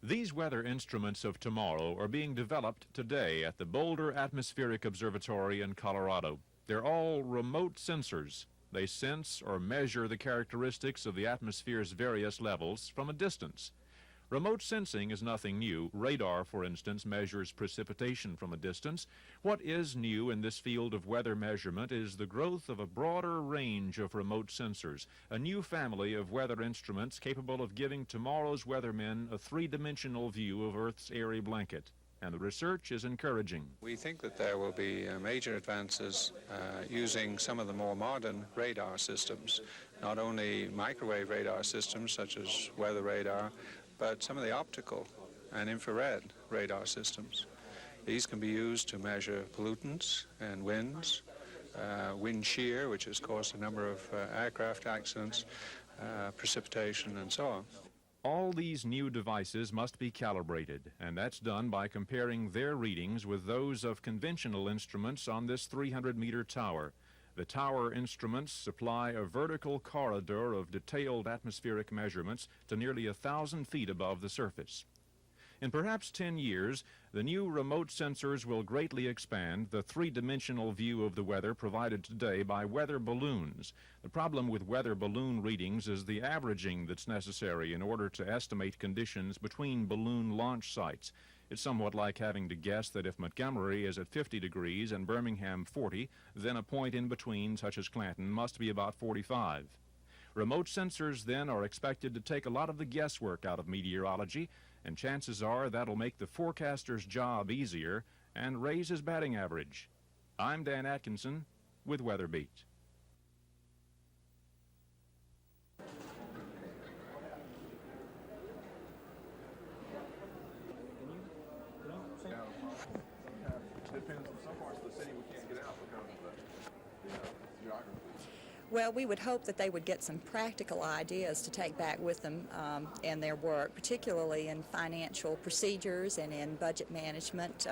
These weather instruments of tomorrow are being developed today at the Boulder Atmospheric Observatory in Colorado. They're all remote sensors. They sense or measure the characteristics of the atmosphere's various levels from a distance. Remote sensing is nothing new. Radar, for instance, measures precipitation from a distance. What is new in this field of weather measurement is the growth of a broader range of remote sensors, a new family of weather instruments capable of giving tomorrow's weathermen a three-dimensional view of Earth's airy blanket. And the research is encouraging. We think that there will be major advances using some of the more modern radar systems, not only microwave radar systems such as weather radar, but some of the optical and infrared radar systems. These can be used to measure pollutants and winds, wind shear, which has caused a number of aircraft accidents, precipitation, and so on. All these new devices must be calibrated, and that's done by comparing their readings with those of conventional instruments on this 300-meter tower. The tower instruments supply a vertical corridor of detailed atmospheric measurements to nearly 1,000 feet above the surface. In perhaps 10 years, the new remote sensors will greatly expand the three-dimensional view of the weather provided today by weather balloons. The problem with weather balloon readings is the averaging that's necessary in order to estimate conditions between balloon launch sites. It's somewhat like having to guess that if Montgomery is at 50 degrees and Birmingham 40, then a point in between, such as Clanton, must be about 45. Remote sensors, then, are expected to take a lot of the guesswork out of meteorology, and chances are that'll make the forecaster's job easier and raise his batting average. I'm Dan Atkinson with Weather Beat. Well, we would hope that they would get some practical ideas to take back with them in their work, particularly in financial procedures and in budget management.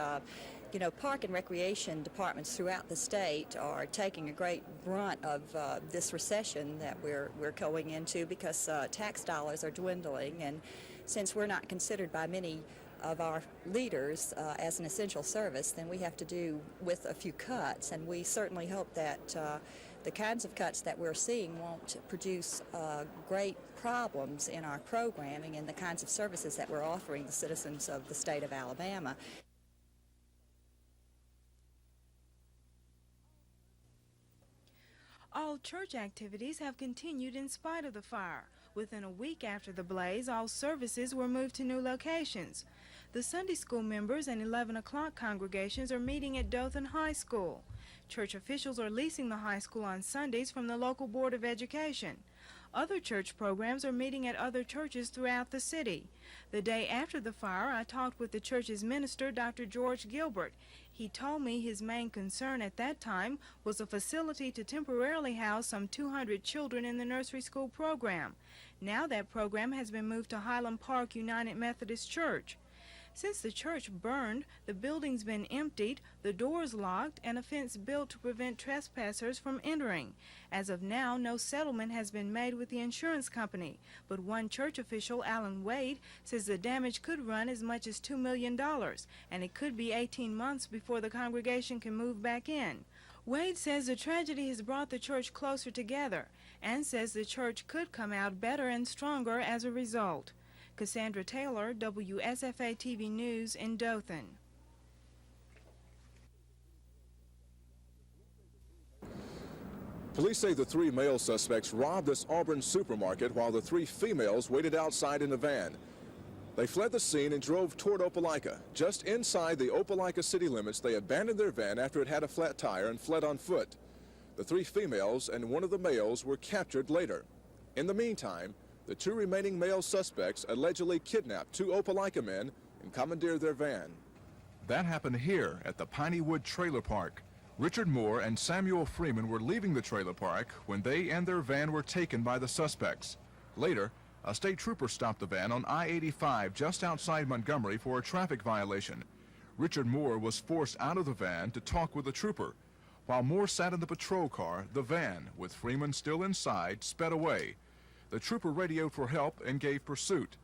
You know, park and recreation departments throughout the state are taking a great brunt of this recession that we're going into because tax dollars are dwindling, and since we're not considered by many of our leaders as an essential service, then we have to do with a few cuts, and we certainly hope that the kinds of cuts that we're seeing won't produce great problems in our programming and the kinds of services that we're offering the citizens of the state of Alabama. All church activities have continued in spite of the fire. Within a week after the blaze, all services were moved to new locations. The Sunday school members and 11 o'clock congregations are meeting at Dothan High School. Church officials are leasing the high school on Sundays from the local Board of Education. Other church programs are meeting at other churches throughout the city. The day after the fire, I talked with the church's minister, Dr. George Gilbert. He told me his main concern at that time was a facility to temporarily house some 200 children in the nursery school program. Now that program has been moved to Highland Park United Methodist Church. Since the church burned, the building's been emptied, the doors locked, and a fence built to prevent trespassers from entering. As of now, no settlement has been made with the insurance company, but one church official, Alan Wade, says the damage could run as much as $2 million, and it could be 18 months before the congregation can move back in. Wade says the tragedy has brought the church closer together, and says the church could come out better and stronger as a result. Cassandra Taylor, WSFA TV News in Dothan. Police say the 3 male suspects robbed this Auburn supermarket while the 3 females waited outside in a van. They fled the scene and drove toward Opelika. Just inside the Opelika city limits, they abandoned their van after it had a flat tire and fled on foot. The 3 females and one of the males were captured later. In the meantime, the 2 remaining male suspects allegedly kidnapped 2 Opelika men and commandeered their van. That happened here at the Pineywood Trailer Park. Richard Moore and Samuel Freeman were leaving the trailer park when they and their van were taken by the suspects. Later, a state trooper stopped the van on I-85 just outside Montgomery for a traffic violation. Richard Moore was forced out of the van to talk with the trooper. While Moore sat in the patrol car, the van, with Freeman still inside, sped away. The trooper radioed for help and gave pursuit.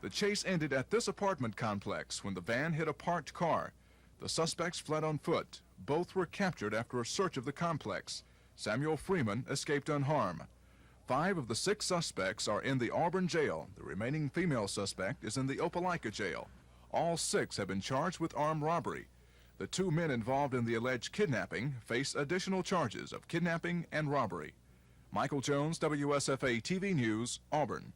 The chase ended at this apartment complex when the van hit a parked car. The suspects fled on foot. Both were captured after a search of the complex. Samuel Freeman escaped unharmed. 5 of the 6 suspects are in the Auburn jail. The remaining female suspect is in the Opelika jail. All 6 have been charged with armed robbery. The 2 men involved in the alleged kidnapping face additional charges of kidnapping and robbery. Michael Jones, WSFA TV News, Auburn.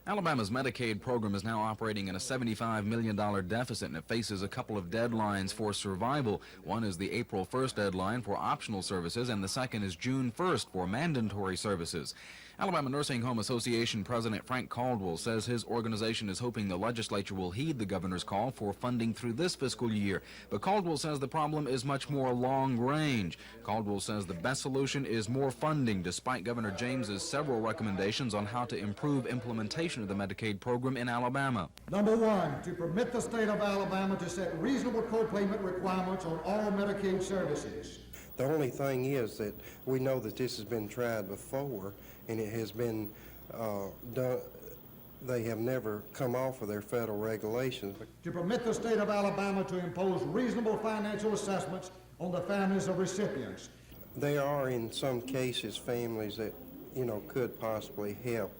Alabama's Medicaid program is now operating in a $75 million deficit, and it faces a couple of deadlines for survival. One is the April 1st deadline for optional services, and the second is June 1st for mandatory services. Alabama Nursing Home Association President Frank Caldwell says his organization is hoping the legislature will heed the governor's call for funding through this fiscal year. But Caldwell says the problem is much more long range. Caldwell says the best solution is more funding, despite Governor James's several recommendations on how to improve implementation of the Medicaid program in Alabama. Number 1, to permit the state of Alabama to set reasonable co-payment requirements on all Medicaid services. The only thing is that we know that this has been tried before, and it has been done. They have never come off of their federal regulations. To permit the state of Alabama to impose reasonable financial assessments on the families of recipients. There are, in some cases, families that, could possibly help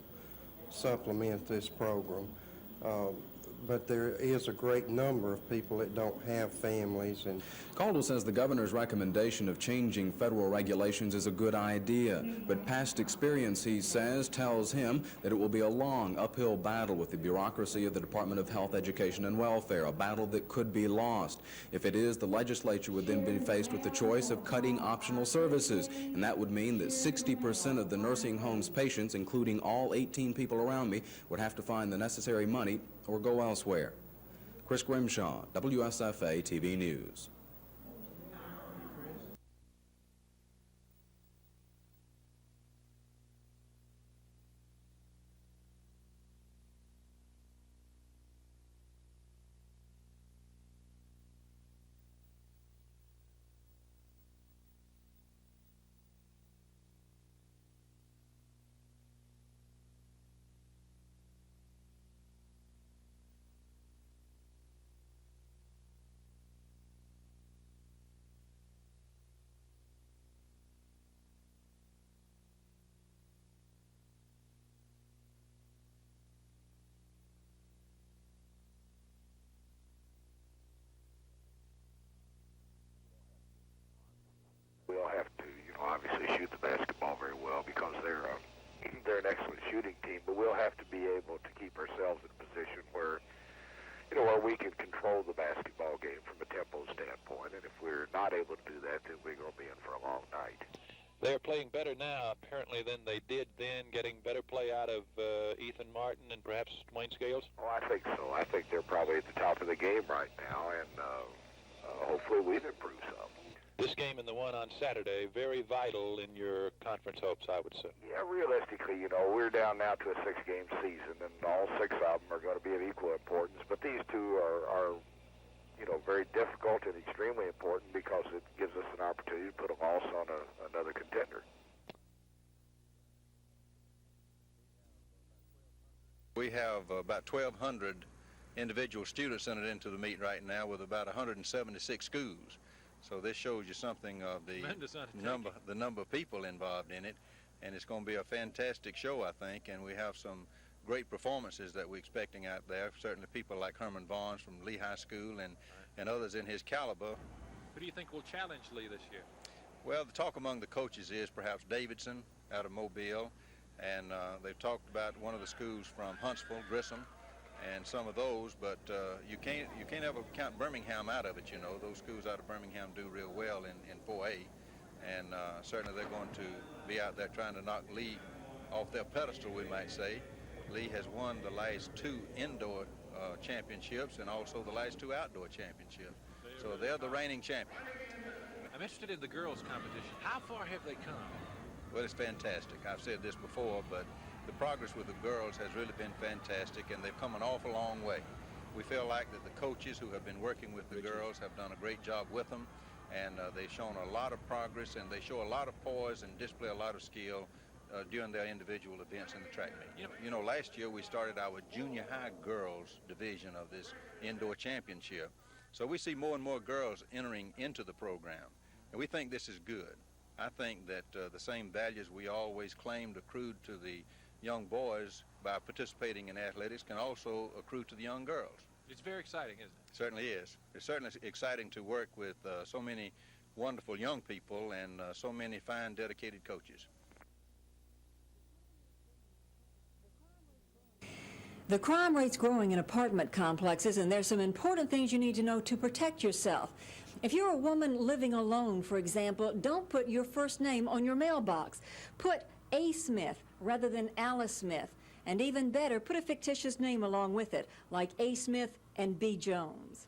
supplement this program. But there is a great number of people that don't have families. And Caldwell says the governor's recommendation of changing federal regulations is a good idea, but past experience, he says, tells him that it will be a long uphill battle with the bureaucracy of the Department of Health, Education, and Welfare, a battle that could be lost. If it is, the legislature would then be faced with the choice of cutting optional services, and that would mean that 60% of the nursing home's patients, including all 18 people around me, would have to find the necessary money or go elsewhere. Chris Grimshaw, WSFA TV News. playing better now, apparently, than they did then, getting better play out of Ethan Martin and perhaps Dwayne Scales? Oh, I think so. I think they're probably at the top of the game right now, and hopefully we've improved some. This game and the one on Saturday, very vital in your conference hopes, I would say. Yeah, realistically, you know, we're down now to a 6-game season, and all 6 of them are going to be of equal importance. But these 2 are, you know, very difficult and extremely important because it gives us an opportunity to put a loss on another contender. We have about 1,200 individual students entered into the meet right now with about 176 schools. So this shows you something of the number of people involved in it, and it's going to be a fantastic show, I think, and we have some great performances that we're expecting out there. Certainly people like Herman Barnes from Lee High School and others in his caliber. Who do you think will challenge Lee this year? Well, the talk among the coaches is perhaps Davidson out of Mobile, and they've talked about one of the schools from Huntsville, Grissom, and some of those, but you can't ever count Birmingham out of it, you know. Those schools out of Birmingham do real well in 4A, and certainly they're going to be out there trying to knock Lee off their pedestal, we might say. Lee has won the last 2 indoor championships and also the last 2 outdoor championships. So they're the reigning champion. I'm interested in the girls' competition. How far have they come? Well, it's fantastic. I've said this before, but the progress with the girls has really been fantastic, and they've come an awful long way. We feel like that the coaches who have been working with the girls have done a great job with them, and they've shown a lot of progress, and they show a lot of poise and display a lot of skill during their individual events in the track meet. You know, last year we started our junior high girls division of this indoor championship. So we see more and more girls entering into the program, and we think this is good. I think that the same values we always claimed accrued to the young boys by participating in athletics can also accrue to the young girls. It's very exciting, isn't it? Certainly is. It's certainly exciting to work with so many wonderful young people and so many fine, dedicated coaches. The crime rate's growing in apartment complexes, and there's some important things you need to know to protect yourself. If you're a woman living alone, for example, don't put your first name on your mailbox. Put A. Smith rather than Alice Smith. And even better, put a fictitious name along with it, like A. Smith and B. Jones.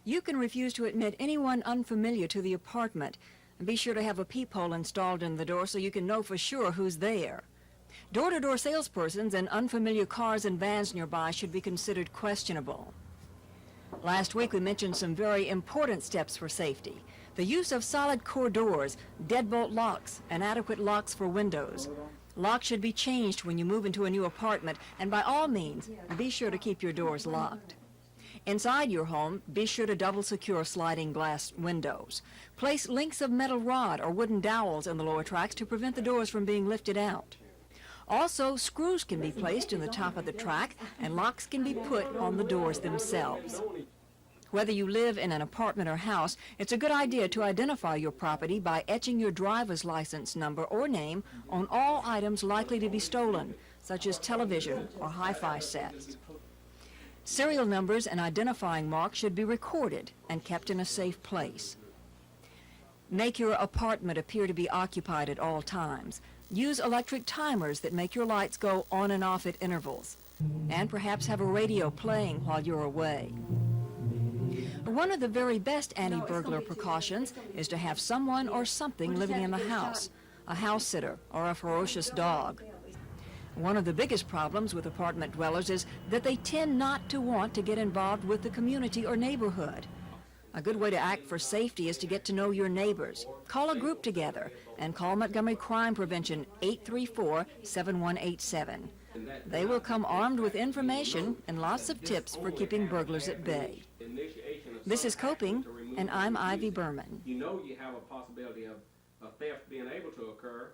You can refuse to admit anyone unfamiliar to the apartment. And be sure to have a peephole installed in the door so you can know for sure who's there. Door-to-door salespersons and unfamiliar cars and vans nearby should be considered questionable. Last week we mentioned some very important steps for safety. The use of solid core doors, deadbolt locks, and adequate locks for windows. Locks should be changed when you move into a new apartment, and by all means, be sure to keep your doors locked. Inside your home, be sure to double secure sliding glass windows. Place links of metal rod or wooden dowels in the lower tracks to prevent the doors from being lifted out. Also, screws can be placed in the top of the track, and locks can be put on the doors themselves. Whether you live in an apartment or house, it's a good idea to identify your property by etching your driver's license number or name on all items likely to be stolen, such as television or hi-fi sets. Serial numbers and identifying marks should be recorded and kept in a safe place. Make your apartment appear to be occupied at all times. Use electric timers that make your lights go on and off at intervals. And perhaps have a radio playing while you're away. One of the very best anti-burglar precautions is to have someone or something living in the house, a house sitter or a ferocious dog. One of the biggest problems with apartment dwellers is that they tend not to want to get involved with the community or neighborhood. A good way to act for safety is to get to know your neighbors. Call a group together and call Montgomery Crime Prevention 834-7187. They will come armed with information and lots of tips for keeping burglars at bay. This is Coping, and I'm Ivy Berman. You know you have a possibility of theft being able to occur.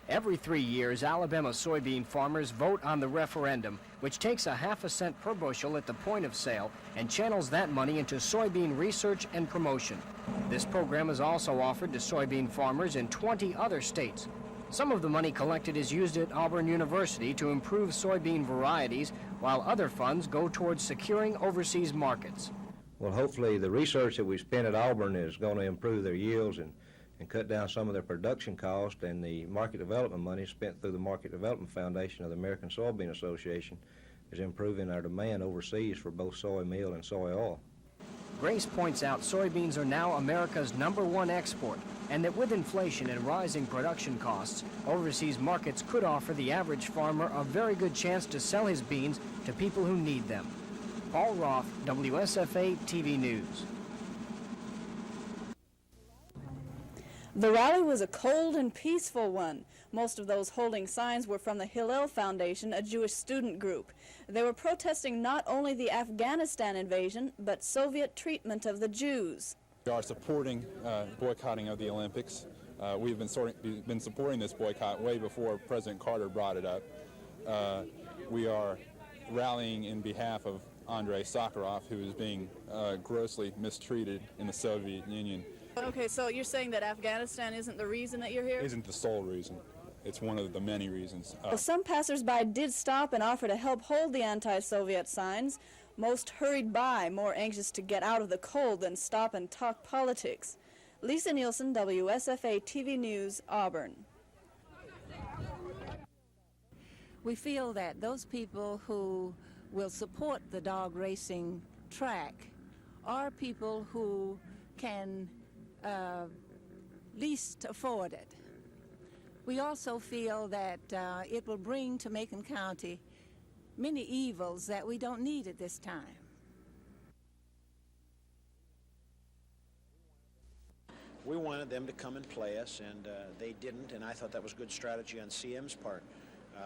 Every 3 years, Alabama soybean farmers vote on the referendum, which takes a ½ cent per bushel at the point of sale and channels that money into soybean research and promotion. This program is also offered to soybean farmers in 20 other states. Some of the money collected is used at Auburn University to improve soybean varieties, while other funds go towards securing overseas markets. Well, hopefully the research that we spent at Auburn is going to improve their yields and cut down some of their production costs, and the market development money spent through the Market Development Foundation of the American Soybean Association is improving our demand overseas for both soy meal and soy oil. Grace points out soybeans are now America's #1 export, and that with inflation and rising production costs, overseas markets could offer the average farmer a very good chance to sell his beans to people who need them. Paul Roth, WSFA TV News. The rally was a cold and peaceful one. Most of those holding signs were from the Hillel Foundation, a Jewish student group. They were protesting not only the Afghanistan invasion, but Soviet treatment of the Jews. We are supporting boycotting of the Olympics. We've been supporting this boycott way before President Carter brought it up. We are rallying in behalf of Andrei Sakharov, who is being grossly mistreated in the Soviet Union. Okay, so you're saying that Afghanistan isn't the reason that you're here? Isn't the sole reason. It's one of the many reasons. Well, some passersby did stop and offer to help hold the anti-Soviet signs. Most hurried by, more anxious to get out of the cold than stop and talk politics. Lisa Nielsen, WSFA TV News, Auburn. We feel that those people who will support the dog racing track are people who can least afford it. We also feel that it will bring to Macon County many evils that we don't need at this time. We wanted them to come and play us, and they didn't, and I thought that was good strategy on CM's part.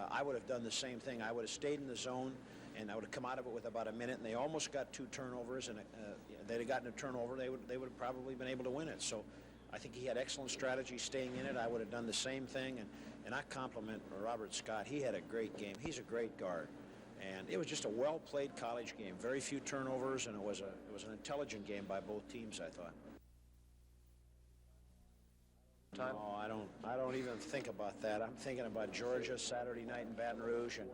I would have done the same thing. I would have stayed in the zone, and I would have come out of it with about a minute, and they almost got 2 turnovers, and if they'd have gotten a turnover, they would have probably been able to win it. So I think he had excellent strategy staying in it. I would have done the same thing, and I compliment Robert Scott. He had a great game. He's a great guard, and it was just a well-played college game. Very few turnovers, and it was an intelligent game by both teams, I thought. Oh, I don't even think about that. I'm thinking about Georgia Saturday night in Baton Rouge, and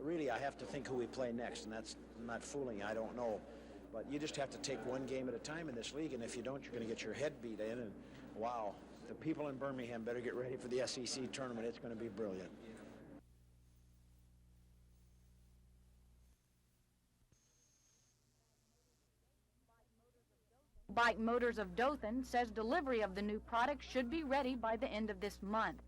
really I have to think who we play next, and that's not fooling. I don't know. But you just have to take one game at a time in this league, and if you don't, you're going to get your head beat in, and wow, the people in Birmingham better get ready for the SEC tournament. It's going to be brilliant. Bike Motors of Dothan says delivery of the new product should be ready by the end of this month.